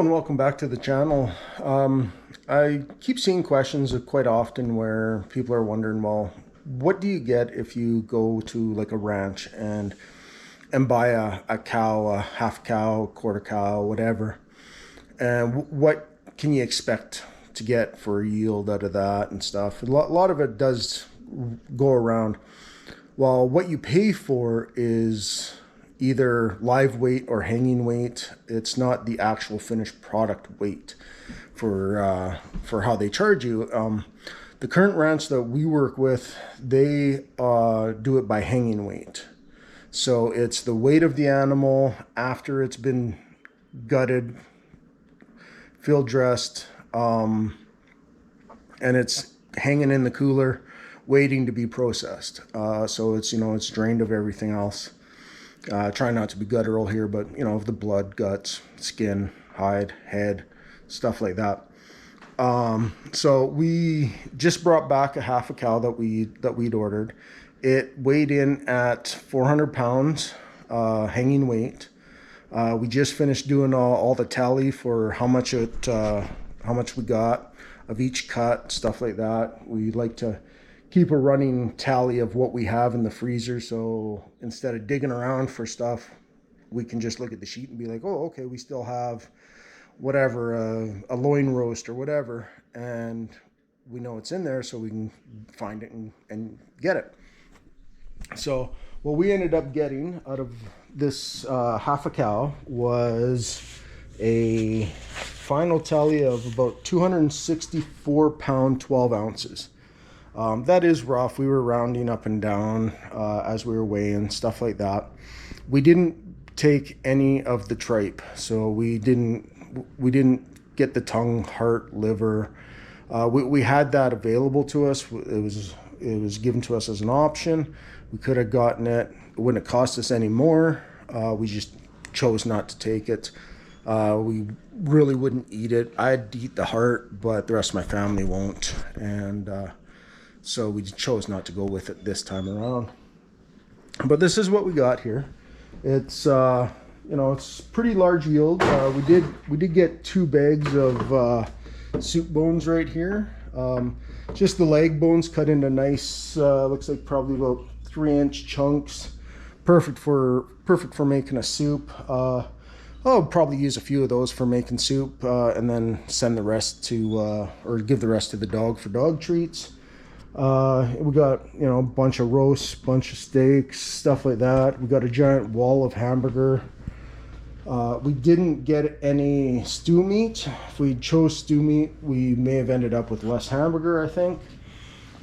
Hello and welcome back to the channel. I keep seeing questions quite often where people are wondering, well, what do you get if you go to like a ranch and buy a cow, a half cow, quarter cow, whatever, and what can you expect to get for a yield out of that and stuff? A lot of it does go around. Well, what you pay for is either live weight or hanging weight. It's not the actual finished product weight for how they charge you. The current ranch that we work with, they do it by hanging weight. So it's the weight of the animal after it's been gutted, field dressed, and it's hanging in the cooler, waiting to be processed. So it's drained of everything else. Try not to be guttural here, but of the blood, guts, skin, hide, head, stuff like that. So we just brought back a half a cow that we'd ordered. It weighed in at 400 pounds, hanging weight. We just finished doing all the tally for how much we got of each cut, stuff like that. We like to keep a running tally of what we have in the freezer, so instead of digging around for stuff, we can just look at the sheet and be like, oh, okay, we still have whatever, a loin roast or whatever, and we know it's in there, so we can find it and get it. So what we ended up getting out of this half a cow was a final tally of about 264 pound 12 ounces. That is rough. We were rounding up and down as we were weighing, stuff like that. We didn't take any of the tripe, so we didn't get the tongue, heart, liver. We had that available to us. It was given to us as an option. We could have gotten it. It wouldn't have cost us any more. We just chose not to take it. We really wouldn't eat it. I'd eat the heart, but the rest of my family won't. And so we chose not to go with it this time around. But this is what we got here. It's it's pretty large yield. We did get 2 bags of soup bones right here. Just the leg bones cut into nice, looks like probably about 3-inch chunks. Perfect for making a soup. I'll probably use a few of those for making soup, and then send the rest to, or give the rest to the dog for dog treats. We got a bunch of roasts, bunch of steaks, stuff like that. We got a giant wall of hamburger. We didn't get any stew meat. If we chose stew meat, we may have ended up with less hamburger, I think.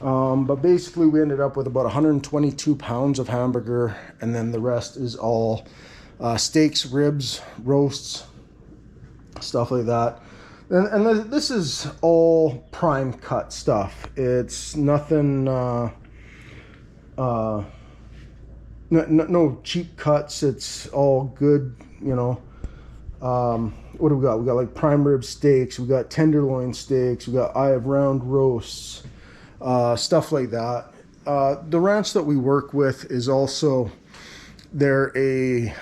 But basically we ended up with about 122 pounds of hamburger, and then the rest is all steaks, ribs, roasts, stuff like that. And this is all prime cut stuff. It's nothing, no cheap cuts. It's all good, what do we got? We got like prime rib steaks. We got tenderloin steaks. We got eye of round roasts, stuff like that. The ranch that we work with is also, they're a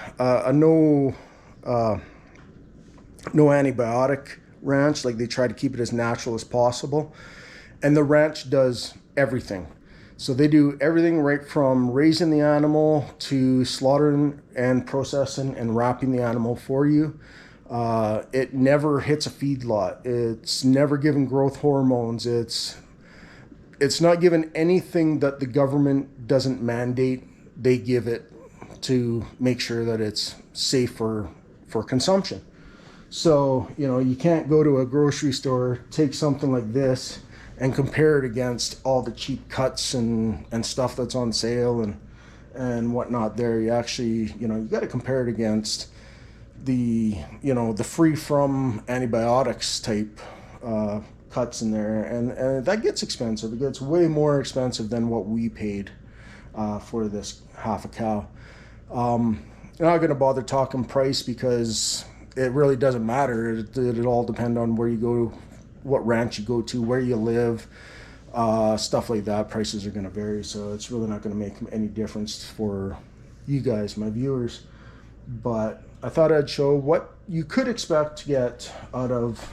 no antibiotic ranch. Like, they try to keep it as natural as possible, and the ranch does everything. So they do everything right from raising the animal to slaughtering and processing and wrapping the animal for you. It never hits a feedlot. It's never given growth hormones. It's not given anything that the government doesn't mandate. They give it to make sure that it's safe for consumption. So, you can't go to a grocery store, take something like this, and compare it against all the cheap cuts and stuff that's on sale and whatnot there. You actually, you got to compare it against the free from antibiotics type cuts in there. And that gets expensive. It gets way more expensive than what we paid for this half a cow. I'm not going to bother talking price because it really doesn't matter. It all depend on where you go, what ranch you go to, where you live, stuff like that. Prices are going to vary, so it's really not going to make any difference for you guys, my viewers. But I thought I'd show what you could expect to get out of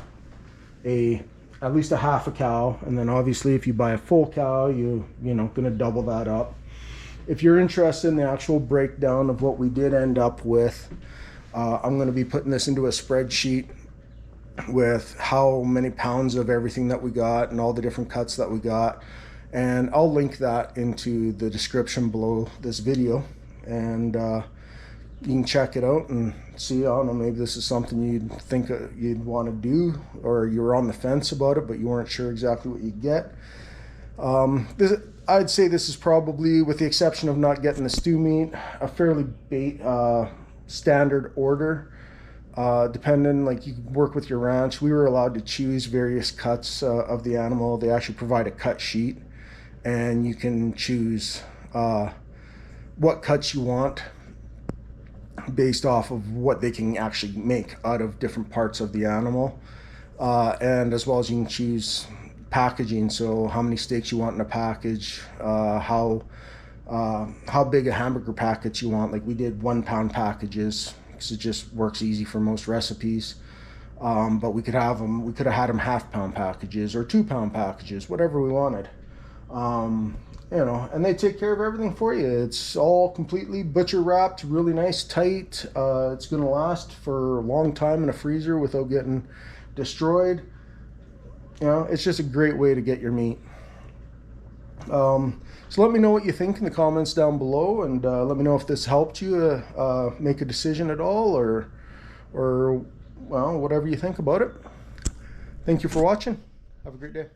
at least a half a cow, and then obviously if you buy a full cow, you know, gonna double that up. If you're interested in the actual breakdown of what we did end up with, I'm going to be putting this into a spreadsheet with how many pounds of everything that we got and all the different cuts that we got, and I'll link that into the description below this video, and you can check it out and see. I don't know, maybe this is something you'd think you'd want to do, or you were on the fence about it but you weren't sure exactly what you'd get. I'd say this is probably, with the exception of not getting the stew meat, a fairly standard order. Depending, like, you work with your ranch. We were allowed to choose various cuts of the animal. They actually provide a cut sheet, and you can choose what cuts you want based off of what they can actually make out of different parts of the animal, and as well as you can choose packaging, so how many steaks you want in a package, how big a hamburger package you want. Like, we did 1 pound packages because it just works easy for most recipes, but we could have had them half-pound packages or 2 pound packages, whatever we wanted. You know, and they take care of everything for you. It's all completely butcher wrapped, really nice, tight. It's gonna last for a long time in a freezer without getting destroyed. You know, it's just a great way to get your meat. So let me know what you think in the comments down below, and let me know if this helped you make a decision at all, or well, whatever you think about it. Thank you for watching. Have a great day.